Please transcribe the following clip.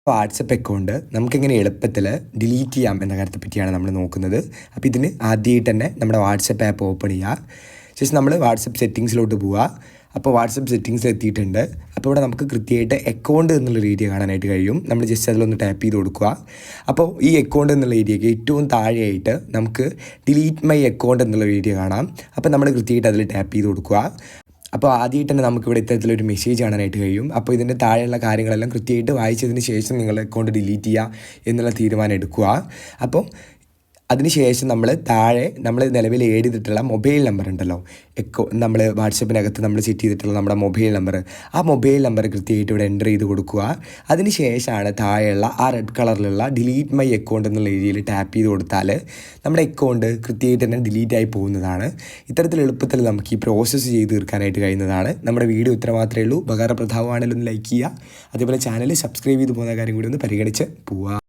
WhatsApp account നമുക്കെങ്ങനെ എളുപ്പത്തിൽ delete ചെയ്യാം എന്ന കാര്യത്തെ പറ്റിയാണ് നമ്മൾ നോക്കുന്നത്. അപ്പോൾ ഇതിന് ആദ്യമായിട്ട് തന്നെ നമ്മുടെ വാട്സപ്പ് ആപ്പ് ഓപ്പൺ ചെയ്യുക. ശേഷം നമ്മൾ വാട്സപ്പ് സെറ്റിങ്സിലോട്ട് പോവുക. അപ്പോൾ വാട്സപ്പ് സെറ്റിങ്സ് എത്തിയിട്ടുണ്ട്. അപ്പോൾ ഇവിടെ നമുക്ക് കൃത്യമായിട്ട് അക്കൗണ്ട് എന്നുള്ള ഏരിയ കാണാനായിട്ട് കഴിയും. നമ്മൾ ജസ്റ്റ് അതിലൊന്ന് ടാപ്പ് ചെയ്ത് കൊടുക്കുക. അപ്പോൾ ഈ അക്കൗണ്ട് എന്നുള്ള ഏരിയയ്ക്ക് ഏറ്റവും താഴെയായിട്ട് നമുക്ക് ഡിലീറ്റ് മൈ അക്കൗണ്ട് എന്നുള്ള ഏരിയ കാണാം. അപ്പോൾ നമ്മൾ കൃത്യമായിട്ട് അതിൽ ടാപ്പ് ചെയ്ത് കൊടുക്കുക. അപ്പോൾ ആദ്യമായിട്ട് തന്നെ നമുക്കിവിടെ ഇത്തരത്തിലൊരു മെസ്സേജ് കാണാനായിട്ട് കഴിയും. അപ്പോൾ ഇതിൻ്റെ താഴെയുള്ള കാര്യങ്ങളെല്ലാം കൃത്യമായിട്ട് വായിച്ചതിന് ശേഷം നിങ്ങളുടെ അക്കൗണ്ട് ഡിലീറ്റ് ചെയ്യുക എന്നുള്ള തീരുമാനം എടുക്കുക. അപ്പോൾ അതിനുശേഷം നമ്മൾ നിലവിൽ ആഡ് ചെയ്തിട്ടുള്ള മൊബൈൽ നമ്പർ ഉണ്ടല്ലോ, നമ്മൾ വാട്സപ്പിനകത്ത് നമ്മൾ സെറ്റ് ചെയ്തിട്ടുള്ള നമ്മുടെ മൊബൈൽ നമ്പർ, ആ മൊബൈൽ നമ്പർ കൃത്യമായിട്ട് ഇവിടെ എൻ്റർ ചെയ്ത് കൊടുക്കുക. അതിന് ശേഷമാണ് താഴെയുള്ള ആ റെഡ് കളറിലുള്ള ഡിലീറ്റ് മൈ അക്കൗണ്ട് എന്നുള്ള ഏരിയയിൽ ടാപ്പ് ചെയ്ത് കൊടുത്താൽ നമ്മുടെ അക്കൗണ്ട് കൃത്യമായിട്ട് തന്നെ ഡിലീറ്റ് ആയി പോകുന്നതാണ്. ഇത്തരത്തിൽ എളുപ്പത്തിൽ നമുക്ക് ഈ പ്രോസസ്സ് ചെയ്ത് തീർക്കാനായിട്ട് കഴിയുന്നതാണ്. നമ്മുടെ വീഡിയോ ഇത്ര മാത്രമേ ഉള്ളൂ. ഉപകാരപ്രദമാണെങ്കിലും ഒന്ന് ലൈക്ക് ചെയ്യുക. അതേപോലെ ചാനൽ സബ്സ്ക്രൈബ് ചെയ്ത് പോകുന്ന കാര്യം കൂടി ഒന്ന് പരിഗണിച്ച് പോവുക.